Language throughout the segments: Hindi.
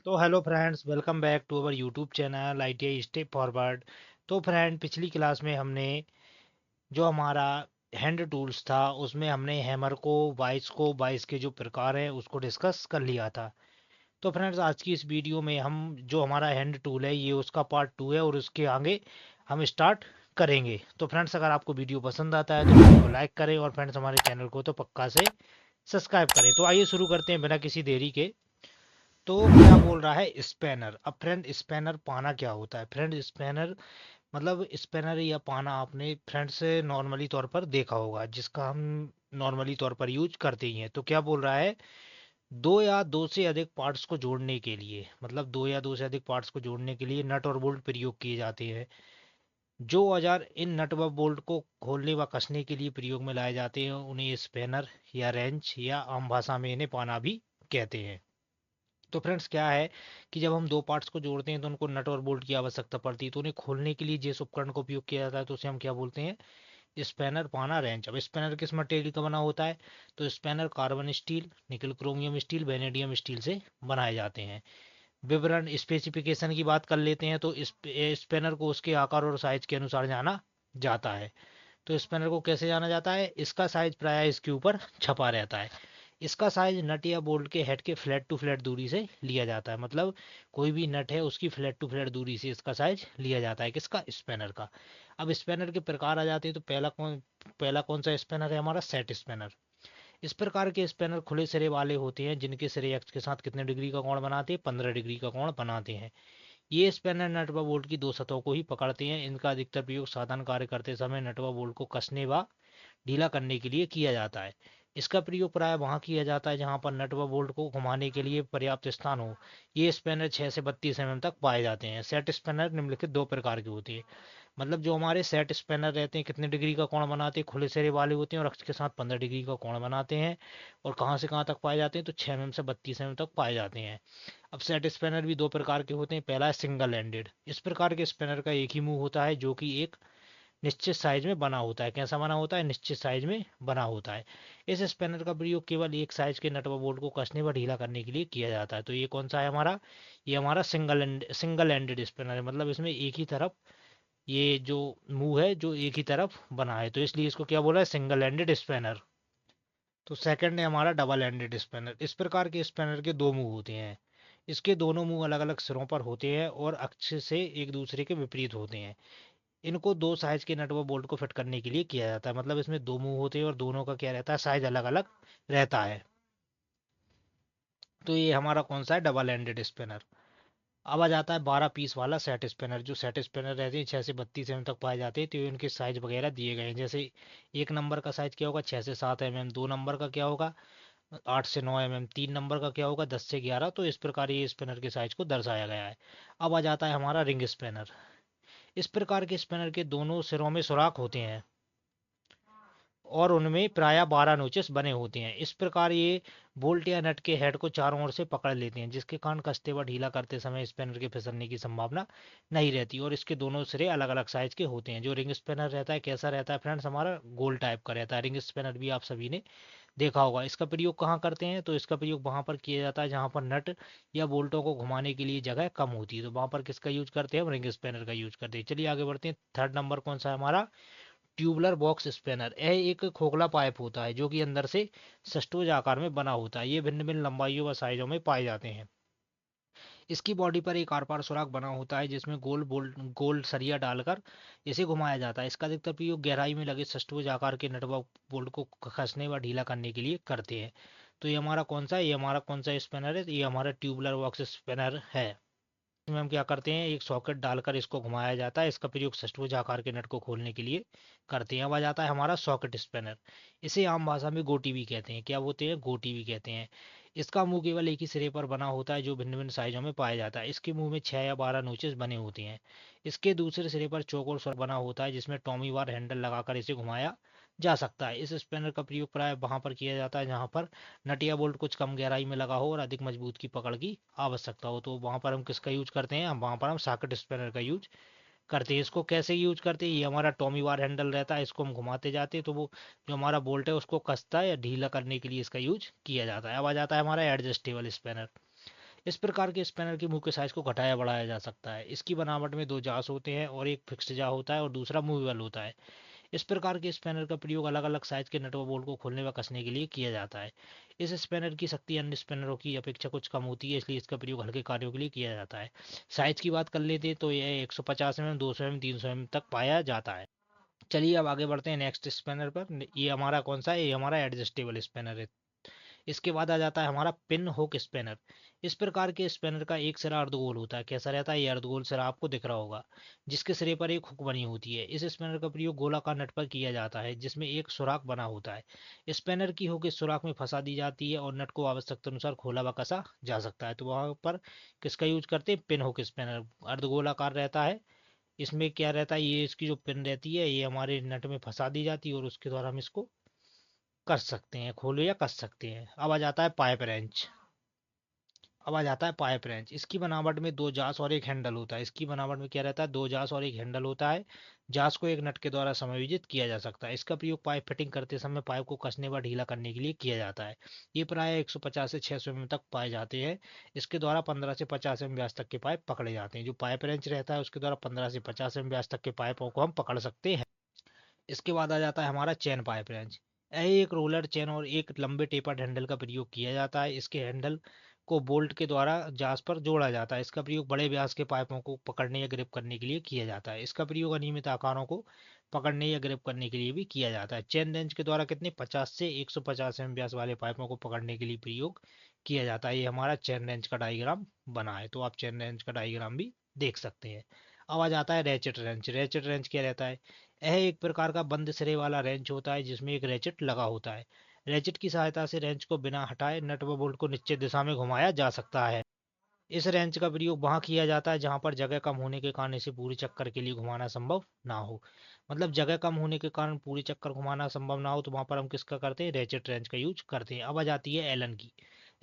तो hello friends, welcome back to our YouTube channel ITI step forward. तो फ्रेंड, पिछली क्लास में हमने जो हमारा हैंड टूल्स था उसमें हमने हैमर को, वाइस के जो प्रकार हैं उसको डिस्कस कर लिया था। तो फ्रेंड्स, आज की इस वीडियो में हम जो हमारा हैंड टूल है ये उसका पार्ट 2 है और उसके आगे हम स्टार्ट करेंगे। तो फ्रेंड्स, अगर आपको वीडियो पसंद आता है तो वीडियो को लाइक करें और फ्रेंड्स हमारे चैनल को तो पक्का से सब्सक्राइब करें। तो आइए शुरू करते हैं बिना किसी देरी के। तो क्या बोल रहा है स्पैनर। अब फ्रेंड, स्पैनर पाना क्या होता है? फ्रेंड, स्पैनर मतलब स्पैनर या पाना आपने फ्रेंड से नॉर्मली तौर पर देखा होगा, जिसका हम नॉर्मली तौर पर यूज करते ही हैं। तो क्या बोल रहा है, दो या दो से अधिक पार्ट्स को जोड़ने के लिए, मतलब दो या दो से अधिक पार्ट्स को जोड़ने के लिए नट और बोल्ट प्रयोग किए जाते हैं। जो औजार इन नट व बोल्ट को खोलने व कसने के लिए प्रयोग में लाए जाते हैं उन्हें स्पैनर या रेंच या आम भाषा में इन्हें पाना भी कहते हैं। तो फ्रेंड्स, क्या है कि जब हम दो पार्ट्स को जोड़ते हैं तो उनको नट और बोल्ट की आवश्यकता पड़ती है। तो उन्हें खोलने के लिए जिस उपकरण का उपयोग किया जाता है तो उसे हम क्या बोलते हैं? स्पैनर, पाना, रेंच। अब स्पैनर किस मटेरियल का बना होता है? तो स्पैनर कार्बन स्टील, निकल क्रोमियम स्टील, वेनेडियम स्टील से बनाए जाते हैं। विवरण स्पेसिफिकेशन की बात कर लेते हैं तो स्पैनर को उसके आकार और साइज के अनुसार जाना जाता है। तो स्पैनर को कैसे जाना जाता है? इसका साइज प्राय इसके ऊपर छपा रहता है। इसका साइज नट या बोल्ट के हेड के फ्लैट टू फ्लैट दूरी से लिया जाता है। मतलब कोई भी नट है उसकी फ्लैट टू फ्लैट दूरी से इसका साइज लिया जाता है। किसका? स्पैनर का। अब स्पैनर के प्रकार आ जाते हैं। तो पहला कौन सा स्पैनर है? हमारा सेट स्पैनर। इस प्रकार के स्पैनर खुले सिरे वाले होते हैं जिनके सिरे एक्स के साथ कितने डिग्री का कोण बनाते हैं? 15 डिग्री का कोण बनाते हैं। ये स्पैनर नट व बोल्ट की दो सतहों को ही पकड़ते हैं। इनका अधिकतर प्रयोग साधन कार्य करते समय नट व बोल्ट को कसने व ढीला करने के लिए किया जाता है। इसका प्रयोग प्राय वहां किया जाता है जहां पर नट व बोल्ट को घुमाने के लिए पर्याप्त स्थान हो। ये स्पैनर 6 से 32 mm तक पाए जाते हैं। सेट स्पैनर निम्नलिखित दो प्रकार की होती है। मतलब जो हमारे सेट स्पैनर रहते हैं कितने डिग्री का कोण बनाते हैं? खुले सिरे वाले होते हैं और अक्ष के साथ 15 डिग्री का कोण बनाते हैं। और कहाँ से कहाँ तक पाए जाते हैं? तो 6 mm से 32 mm तक पाए जाते हैं। अब सेट स्पैनर भी दो प्रकार के होते हैं। पहला है सिंगल एंडेड। इस प्रकार के स्पैनर का एक ही मुंह होता है जो कि एक निश्चित साइज में बना होता है। कैसा बना होता है? निश्चित साइज में बना होता है। इस स्पैनर का प्रयोग केवल एक साइज के नट व बोल्ट को कसने व ढीला करने के लिए किया जाता है। तो ये कौन सा है हमारा? ये हमारा सिंगल एंडेड स्पैनर है। मतलब इसमें एक ही तरफ ये जो मुंह है जो एक ही तरफ बना है, तो इसलिए इसको क्या बोला है? Single ended spanner. तो सेकंड है हमारा डबल एंडेड स्पैनर। इस प्रकार के स्पैनर के दो मुंह होते हैं। इसके दोनों मुंह अलग अलग सिरों पर होते हैं और अक्ष से एक दूसरे के विपरीत होते हैं। इनको दो साइज के नट व बोल्ट को फिट करने के लिए किया जाता है। मतलब इसमें दो मुंह होते हैं और दोनों का क्या रहता है? साइज अलग अलग रहता है। तो ये हमारा कौन सा है? Double ended spinner. अब आ जाता है 12 पीस वाला सेट स्पिनर। जो सेट स्पिनर रहते हैं 6 से 32 mm तक पाए जाते हैं। तो इनके साइज वगैरह दिए गए हैं। जैसे एक नंबर का साइज क्या होगा? 6 से 7 mm। दो नंबर का क्या होगा? 8 से 9 mm। तीन नंबर का क्या होगा? 10 से 11। तो इस प्रकार ये स्पिनर के साइज को दर्शाया गया है। अब आ जाता है हमारा रिंग स्पिनर। इस प्रकार के स्पिनर के दोनों सिरों में सुराख होते हैं और उनमें प्रायः 12 नोचेस बने होते हैं। इस प्रकार ये बोल्ट या नट के हेड को चारों ओर से पकड़ लेते हैं, जिसके कारण कसते व ढीला करते समय स्पिनर के फिसलने की संभावना नहीं रहती। और इसके दोनों सिरे अलग अलग साइज के होते हैं। जो रिंग स्पिनर रहता है कैसा रहता है फ्रेंड्स? हमारा गोल टाइप का रहता है। रिंग स्पिनर भी आप सभी ने देखा होगा। इसका प्रयोग कहाँ करते हैं? तो इसका प्रयोग वहां पर किया जाता है जहां पर नट या बोल्टों को घुमाने के लिए जगह कम होती है। तो वहां पर किसका यूज करते हैं? हम रिंग स्पिनर का यूज करते हैं। चलिए आगे बढ़ते हैं। थर्ड नंबर कौन सा है हमारा? Tubular box spanner. यह एक खोखला पाइप होता है जो कि अंदर से सस्टोज आकार में बना होता है। ये भिन्न भिन्न लंबाइयों व साइजों में पाए जाते हैं। इसकी बॉडी पर एक आर पार सुराख बना होता है जिसमें गोल सरिया डालकर इसे घुमाया जाता है। इसका अधिकतर प्रयोग गहराई में लगे सस्टोज आकार के नट व बोल्ट को कसने व ढीला करने के लिए करते हैं। तो ये हमारा कौन सा है? ये हमारा कौन सा स्पैनर है? तो ये हमारा ट्यूबलर बॉक्स स्पैनर है। इसमें हम क्या करते हैं? एक सॉकेट डालकर इसको घुमाया जाता है। इसका प्रयोग षष्ठभुज आकार के नट को खोलने के लिए करते हैं। अब आ जाता है हमारा सॉकेट स्पिनर। इसे आम भाषा में गोटी भी कहते हैं। क्या बोलते हैं? गोटी भी कहते हैं। इसका मुंह केवल एक ही सिरे पर बना होता है जो भिन्न भिन्न साइजों में पाया जाता है। इसके मुंह में 6 या 12 नोचेस बने होते हैं। इसके दूसरे सिरे पर चौकोर स्वर बना होता है जिसमें टॉमी वार हैंडल लगाकर इसे घुमाया जा सकता है। इस स्पिनर का प्रयोग प्राय वहां पर किया जाता है जहां पर नट या बोल्ट कुछ कम गहराई में लगा हो और अधिक मजबूत की पकड़ की आवश्यकता हो। तो वहां पर हम किसका यूज करते हैं? हम वहां पर हम सॉकेट स्पिनर का यूज करते हैं। इसको कैसे यूज करते हैं? ये हमारा टॉमी वार हैंडल रहता है, इसको हम घुमाते जाते हैं तो वो जो हमारा बोल्ट है उसको कसता है या ढीला करने के लिए इसका यूज किया जाता है। अब आ जाता है हमारा एडजस्टेबल स्पिनर। इस प्रकार के स्पैनर के मुंह के साइज को घटाया बढ़ाया जा सकता है। इसकी बनावट में दो जास होते हैं और एक फिक्स्ड जा होता है और दूसरा मूवेबल होता है। इस प्रकार के स्पैनर का प्रयोग अलग अलग साइज के नट व बोल्ट को खोलने व कसने के लिए किया जाता है। इस स्पैनर की शक्ति अन्य स्पैनरों की अपेक्षा कुछ कम होती है, इसलिए इसका प्रयोग हल्के कार्यों के लिए किया जाता है। साइज की बात कर लेते हैं तो यह 150 mm, 200 mm, 300 mm तक पाया जाता है। चलिए अब आगे बढ़ते हैं नेक्स्ट स्पैनर पर। ये हमारा कौन सा है? ये हमारा एडजस्टेबल स्पैनर है। इसके बाद आ जाता है हमारा पिन हुक स्पैनर। इस प्रकार के स्पैनर का एक सिरा अर्धगोल होता है। कैसा रहता है? ये अर्धगोल सिरा आपको दिख रहा होगा, जिसके सिरे पर एक हुक बनी होती है। इस स्पैनर का प्रयोग गोलाकार नट पर किया जाता है, जिसमें एक सुराख बना होता है। स्पैनर की हुक इस सुराख में फंसा दी जाती है और नट को आवश्यकता अनुसार खोला व कसा जा सकता है। तो वहां पर किसका यूज करते हैं? Pin hook spanner. अर्धगोलाकार रहता है। इसमें क्या रहता है? ये इसकी जो पिन रहती है ये हमारे नट में फंसा दी जाती है और उसके द्वारा हम इसको कर सकते हैं, खोलो या कस सकते हैं। अब आ जाता है पाइप रेंच। अब आ जाता है पाइप रेंच। इसकी बनावट में दो जास और एक हैंडल होता है। इसकी बनावट में क्या रहता है? दो जास और एक हैंडल होता है। जास को एक नट के द्वारा समायोजित किया जा सकता है। इसका प्रयोग पाइप फिटिंग करते समय पाइप को कसने व ढीला करने के लिए किया जाता है। ये प्राय 150 से 600 mm तक पाए जाते हैं। इसके द्वारा 15 से 50 mm व्यास तक के पाइप पकड़े जाते हैं। जो पाइप रेंच रहता है उसके द्वारा 15 से 50 mm व्यास तक के पाइपों को हम पकड़ सकते हैं। इसके बाद आ जाता है हमारा चेन पाइप रेंच। यह एक रोलर चेन और एक लंबे टेपर्ड हैंडल का प्रयोग किया जाता है। इसके हैंडल को बोल्ट के द्वारा जास पर जोड़ा जाता है। इसका प्रयोग बड़े व्यास के पाइपों को पकड़ने या ग्रिप करने के लिए किया जाता है। इसका प्रयोग अनियमित आकारों को पकड़ने या ग्रिप करने के लिए भी किया जाता है। चेन रेंच के द्वारा कितने 50 से 150 एम व्यास वाले पाइपों को पकड़ने के लिए प्रयोग किया जाता है। ये हमारा चेन रेंच का डायग्राम बना है, तो आप चेन रेंच का डायग्राम भी देख सकते हैं। अब आ जाता है रैचेट रेंच। रैचेट रेंच क्या रहता है? यह एक प्रकार का बंद सिरे वाला रेंच होता है, जिसमें एक रैचेट लगा होता है। रैचेट की सहायता से रेंच को बिना हटाए नट व बोल्ट को निश्चित दिशा में घुमाया जा सकता है। इस रेंच का प्रयोग वहां किया जाता है जहां पर जगह कम होने के कारण इसे पूरे चक्कर के लिए घुमाना संभव ना हो। मतलब जगह कम होने के कारण पूरे चक्कर घुमाना संभव ना हो तो वहां पर हम किसका करते हैं? रैचेट रेंच का यूज करते हैं। अब आ जाती है एलन की।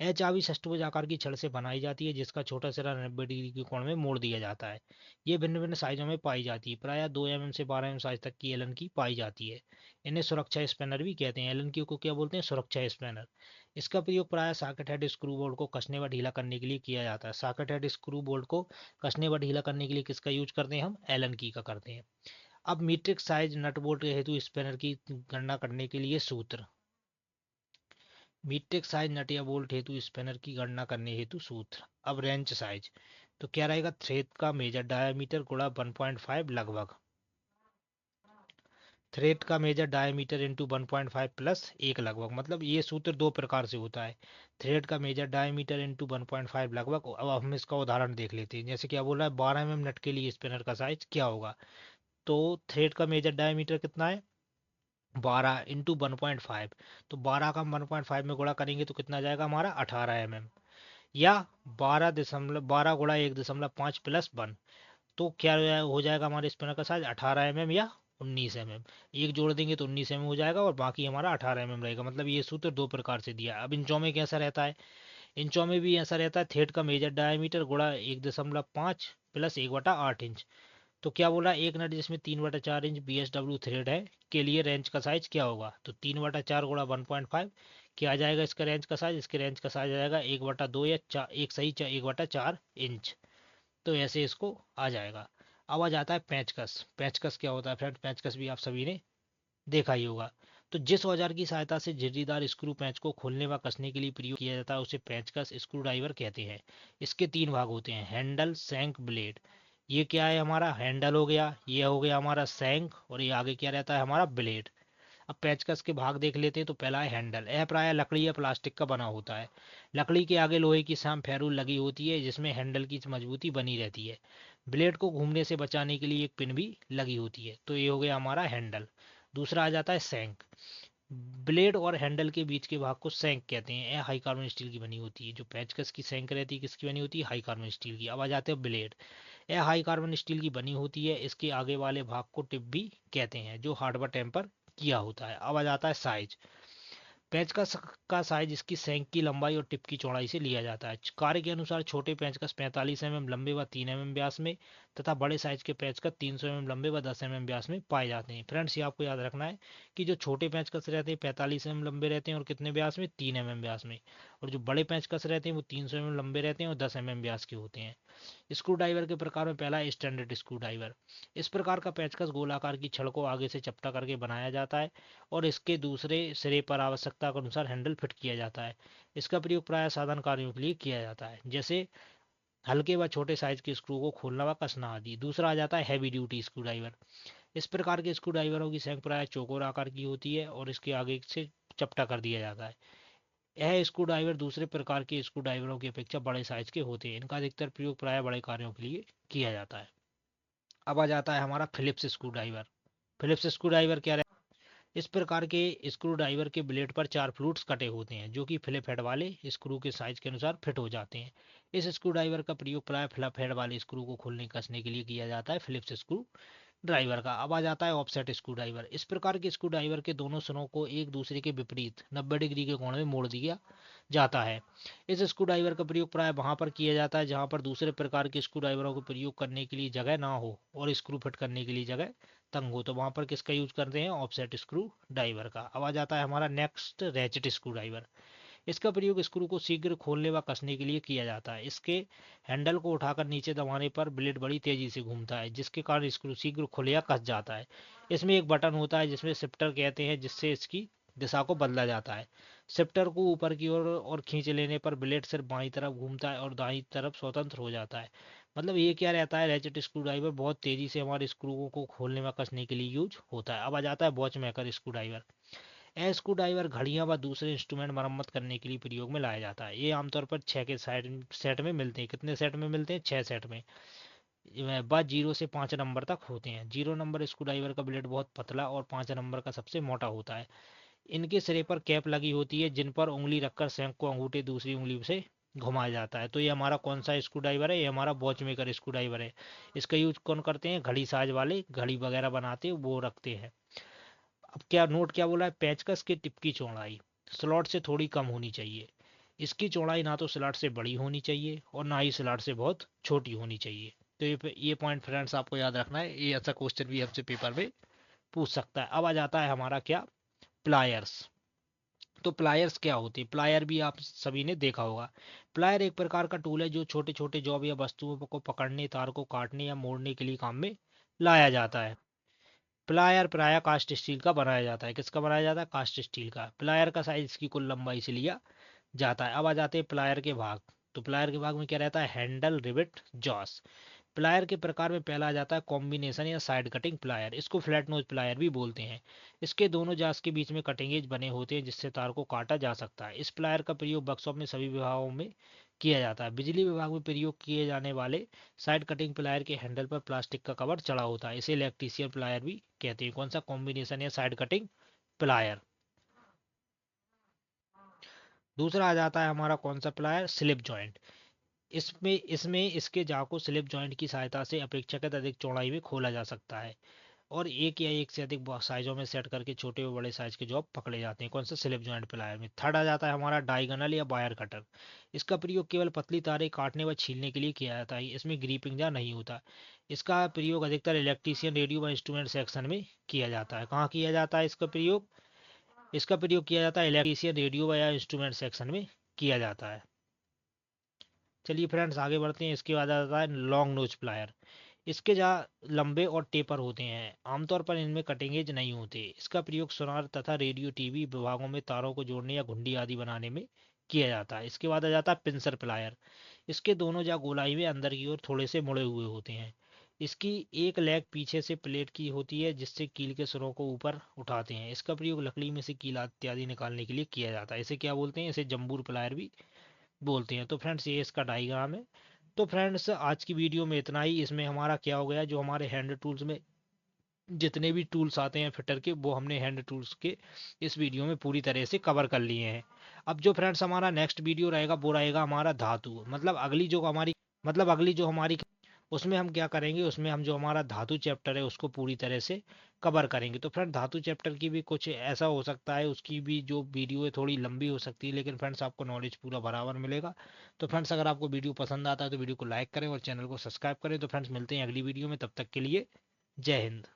यह चाबी षष्ठभुज आकार की छड़ से बनाई जाती है, जिसका छोटा सिरा 90 डिग्री के कोण में मोड़ दिया जाता है। ये भिन्न भिन्न साइजों में पाई जाती है। प्रायः 2 mm से 12 mm साइज तक की एलन की पाई जाती है। इन्हें सुरक्षा स्पैनर भी कहते हैं। एलन की को क्या बोलते हैं? सुरक्षा स्पैनर। इसका प्रयोग प्राय सॉकेट हेड स्क्रू बोल्ट को कसने व ढीला करने के लिए किया जाता है। सॉकेट हेड स्क्रू बोल्ट को कसने व ढीला करने के लिए किसका यूज करते हैं? हम एलन की का करते हैं। अब मीट्रिक साइज नट बोल्ट के हेतु स्पैनर की गणना करने के लिए सूत्र। मीट्रिक साइज नट या बोल्ट हेतु स्पैनर की गणना करने हेतु सूत्र। अब रेंच साइज तो क्या रहेगा? थ्रेड का मेजर डायमीटर गुणा 1.5 लगभग। थ्रेड का मेजर डायमीटर इंटू 1.5 प्लस एक लगभग। मतलब ये सूत्र दो प्रकार से होता है। थ्रेड का मेजर डायमीटर इंटू 1.5 लगभग। अब हम इसका उदाहरण देख लेते हैं। जैसे क्या बोल रहा है? 12 mm नट के लिए स्पिनर का साइज क्या होगा? तो थ्रेड का मेजर डायमीटर कितना है? 12 इंटू 1.5। तो 12 का 1.5 में गुणा करेंगे तो कितना जाएगा हमारा? 18 mm। या 12 गुणा 1.5 प्लस 1। तो क्या हो जाएगा हमारे स्पिनर का साइज? 18 mm या 19 mm। एक जोड़ देंगे तो 19 mm हो जाएगा और बाकी हमारा 18 mm रहेगा। मतलब ये सूत्र दो प्रकार से दिया है। अब इंचों में कैसा रहता है? इंचों में भी ऐसा रहता है। थ्रेड का मेजर डायमीटर गुणा 1.5 प्लस 1/8 इंच। तो क्या बोला? एक नट जिसमें 3/4 इंच BSW थ्रेड है के लिए रेंज का साइज क्या होगा? तो 3/4 गुणा 1.5 क्या आ जाएगा इसका रेंज का साइज? इसके रेंज का साइज आ जाएगा 1/2 या एक सही 1/4 इंच। तो ऐसे इसको आ जाएगा। अब आ जाता है पेंचकस। पेंचकस क्या होता है फ्रेंड? पेंचकस भी आप सभी ने देखा ही होगा। तो जिस औजार की सहायता से झिर्रीदार स्क्रू पेंच को खोलने व कसने के लिए प्रयोग किया जाता है उसे पेंचकस स्क्रू ड्राइवर कहते हैं। इसके तीन भाग होते हैं: हैंडल, शैंक, ब्लेड। ये क्या है? हमारा हैंडल हो गया, ये हो गया हमारा शैंक, और ये आगे क्या रहता है? हमारा ब्लेड। अब पेचकस के भाग देख लेते हैं। तो पहला है हैंडल। यह प्राय लकड़ी या प्लास्टिक का बना होता है। लकड़ी के आगे लोहे की साम फेरूल लगी होती है, जिसमें हैंडल की मजबूती बनी रहती है। ब्लेड को घूमने से बचाने के लिए एक पिन भी लगी होती है। तो ये हो गया हमारा हैंडल। दूसरा आ जाता है शैंक। ब्लेड और हैंडल के बीच के भाग को शैंक कहते हैं। यह हाई कार्बन स्टील की बनी होती है। जो पेचकस की शैंक रहती है किसकी बनी होती है? हाई कार्बन स्टील की। अब आ जाते हैं ब्लेड। यह हाई कार्बन स्टील की बनी होती है। इसके आगे वाले भाग को टिप भी कहते हैं, जो हार्डवेयर टेम्पर किया होता है। अब आ जाता है साइज। पेंचकस का साइज इसकी शैंक की लंबाई और टिप की चौड़ाई से लिया जाता है। कार्य के अनुसार छोटे पेंचकस 45 mm लंबे व 3 mm व्यास में तथा बड़े साइज के पेंचकस 300 mm लंबे व 10 mm व्यास में पाए जाते हैं। फ्रेंड्स, ये आपको याद रखना है कि जो छोटे पेंचकस रहते हैं 45 mm लंबे रहते हैं और कितने व्यास में? 3 mm व्यास में। और जो बड़े पेंचकस रहते हैं वो 300 mm लंबे रहते हैं और 10 mm व्यास के होते हैं। स्क्रू ड्राइवर के प्रकार में पहला है स्टैंडर्ड स्क्रू ड्राइवर। इस प्रकार का पेंचकस गोलाकार की छड़ को आगे से चपटा करके बनाया जाता है और इसके दूसरे सिरे पर आवश्यकता के अनुसार हैंडल फिट किया जाता है। इसका प्रयोग प्राय साधन कार्यों के लिए किया जाता है, जैसे हल्के व छोटे साइज के स्क्रू को खोलना व कसना आदि। दूसरा आ जाता है हैवी ड्यूटी स्क्रू ड्राइवर। इस प्रकार के स्क्रू ड्राइवरों की सैंक प्राय चौकोर आकार की होती है और इसके आगे से चपटा कर दिया जाता है। यह स्क्रू ड्राइवर दूसरे प्रकार के स्क्रू ड्राइवरों की अपेक्षा बड़े साइज के होते हैं। इनका अधिकतर प्रयोग प्राय बड़े कार्यों के लिए किया जाता है। अब आ जाता है हमारा Phillips screwdriver. Phillips screwdriver क्या रहता है? इस प्रकार के स्क्रू ड्राइवर के ब्लेड पर 4 फ्लूट्स कटे होते हैं जो कि फिलिप हेड वाले स्क्रू के साइज के अनुसार फिट हो जाते हैं। इस स्क्रू ड्राइवर का प्रयोग प्राय फिलिप हेड वाले स्क्रू को खोलने कसने के लिए किया जाता है। फिलिप्स स्क्रू ड्राइवर का अब आ जाता है ऑफसेट स्क्रू ड्राइवर। इस प्रकार के स्क्रू ड्राइवर के दोनों सिरों को एक दूसरे के विपरीत 90 डिग्री के कोण में मोड़ दिया जाता है। इस स्क्रू ड्राइवर का प्रयोग प्राय वहां पर किया जाता है जहां पर दूसरे प्रकार के स्क्रू ड्राइवरों का प्रयोग करने के लिए जगह ना हो और स्क्रू फिट करने के लिए जगह तंग हो, तो वहां पर किसका यूज करते हैं? ऑफसेट स्क्रू ड्राइवर का। अब आ जाता है हमारा नेक्स्ट रैचेट स्क्रू ड्राइवर। इसका प्रयोग स्क्रू को शीघ्र खोलने व कसने के लिए किया जाता है। इसके हैंडल को उठाकर नीचे दबाने पर ब्लेड बड़ी तेजी से घूमता है जिसके कारण स्क्रू शीघ्र खुल या कस जाता है। इसमें एक बटन होता है जिसमें शिफ्टर कहते हैं, जिससे इसकी दिशा को बदला जाता है। शिफ्टर को ऊपर की ओर और खींच लेने पर ब्लेड सिर्फ बाईं तरफ घूमता है और दाईं तरफ स्वतंत्र हो जाता है। मतलब ये क्या रहता है, रैचेट स्क्रू ड्राइवर बहुत तेजी से हमारे स्क्रू को खोलने व कसने के लिए यूज होता है। अब आ जाता है वॉच मेकर स्क्रू ड्राइवर। यह स्क्रू ड्राइवर घड़ियां व दूसरे इंस्ट्रूमेंट मरम्मत करने के लिए प्रयोग में लाया जाता है। ये आमतौर पर 6 के सेट में मिलते हैं। कितने सेट में मिलते हैं? 6 सेट में। बात 0 से 5 नंबर तक होते हैं। 0 नंबर स्क्रू ड्राइवर का ब्लेड बहुत पतला और 5 नंबर का सबसे मोटा होता है। इनके सिरे पर कैप लगी होती है जिन पर उंगली रखकर शंख को अंगूठे दूसरी उंगली से घुमाया जाता है। तो ये हमारा कौन सा स्क्रू ड्राइवर है? ये हमारा वॉच मेकर स्क्रू ड्राइवर है। इसका यूज कौन करते हैं? घड़ी साज वाले, घड़ी वगैरह बनाते हैं वो रखते हैं। अब क्या नोट क्या बोला है? पेचकस के टिप की चौड़ाई स्लॉट से थोड़ी कम होनी चाहिए। इसकी चौड़ाई ना तो स्लॉट से बड़ी होनी चाहिए और ना ही स्लॉट से बहुत छोटी होनी चाहिए। तो ये पॉइंट फ्रेंड्स आपको याद रखना है। ये ऐसा क्वेश्चन भी हमसे पेपर में पूछ सकता है। अब आ जाता है हमारा क्या? प्लायर्स। तो प्लायर्स क्या होते हैं? प्लायर भी आप सभी ने देखा होगा। प्लायर एक प्रकार का टूल है जो छोटे छोटे जॉब या वस्तुओं को पकड़ने, तार को काटने या मोड़ने के लिए काम में लाया जाता है। प्लायर प्राय कास्ट स्टील का बनाया जाता है। किसका बनाया जाता है? कास्ट स्टील का। प्लायर का साइज इसकी कुल लंबाई से लिया जाता है। अब आ जाते हैं प्लायर के भाग। तो प्लायर के भाग में क्या रहता है? Handle, rivet, Jos. प्लायर के प्रकार में पहला आ जाता है कॉम्बिनेशन या साइड कटिंग प्लायर। इसको फ्लैट नोज प्लायर भी बोलते हैं। इसके दोनों जास के बीच में कटिंग एज बने होते हैं जिससे तार को काटा जा सकता है। इस प्लायर का प्रयोग वर्कशॉप में सभी विभागों में किया जाता है। बिजली विभाग में प्रयोग किए जाने वाले साइड कटिंग प्लायर के हैंडल पर प्लास्टिक का कवर चढ़ा होता है। इसे इलेक्ट्रीशियन प्लायर भी कहते हैं। कौन सा? कॉम्बिनेशन या साइड कटिंग प्लायर। दूसरा आ जाता है हमारा कौन सा प्लायर? Slip joint. इसमें इसके जा को स्लिप जॉइंट की सहायता से अपेक्षाकृत अधिक चौड़ाई में खोला जा सकता है और एक या एक से अधिक साइजों में सेट करके छोटे व बड़े साइज के जॉब पकड़े जाते हैं। कौन सा? स्लिप जॉइंट प्लायर में। थर्ड आ जाता है हमारा डायगोनल या वायर कटर। इसका प्रयोग केवल पतली तारें काटने व छीलने के लिए किया जाता है। इसमें ग्रीपिंग जा नहीं होता। इसका प्रयोग अधिकतर इलेक्ट्रीशियन, रेडियो व इंस्ट्रूमेंट सेक्शन में किया जाता है। कहाँ किया जाता है इसका प्रयोग? इसका प्रयोग किया जाता है इलेक्ट्रीशियन, रेडियो या इंस्ट्रूमेंट सेक्शन में किया जाता है। चलिए फ्रेंड्स आगे बढ़ते हैं। इसके बाद आता है लॉन्ग नोज प्लायर। इसके जहाँ लंबे और टेपर होते हैं। आमतौर पर इनमें कटिंग एज नहीं होते। इसका प्रयोग सोनार तथा रेडियो, टीवी विभागों में तारों को जोड़ने या घुंडी आदि बनाने में किया जाता है। इसके बाद आ जाता है पिंसर प्लायर। इसके दोनों जा गोलाई में अंदर की ओर थोड़े से मुड़े हुए होते हैं। इसकी एक लेग पीछे से प्लेट की होती है जिससे कील के सिरों को ऊपर उठाते हैं। इसका प्रयोग लकड़ी में से कील इत्यादि निकालने के लिए किया जाता है। इसे क्या बोलते हैं? इसे जम्बूर प्लायर भी बोलते हैं। तो फ्रेंड्स ये इसका डायग्राम है। तो फ्रेंड्स आज की वीडियो में इतना ही। इसमें हमारा क्या हो गया, जो हमारे हैंड टूल्स में जितने भी टूल्स आते हैं फिटर के, वो हमने हैंड टूल्स के इस वीडियो में पूरी तरह से कवर कर लिए हैं। अब जो फ्रेंड्स हमारा नेक्स्ट वीडियो रहेगा वो रहेगा हमारा धातु। मतलब अगली जो हमारी उसमें हम क्या करेंगे, उसमें हम जो हमारा धातु चैप्टर है उसको पूरी तरह से कवर करेंगे। तो फ्रेंड धातु चैप्टर की भी कुछ ऐसा हो सकता है, उसकी भी जो वीडियो है थोड़ी लंबी हो सकती है, लेकिन फ्रेंड्स आपको नॉलेज पूरा बराबर मिलेगा। तो फ्रेंड्स अगर आपको वीडियो पसंद आता है तो वीडियो को लाइक करें और चैनल को सब्सक्राइब करें। तो फ्रेंड्स मिलते हैं अगली वीडियो में, तब तक के लिए जय हिंद।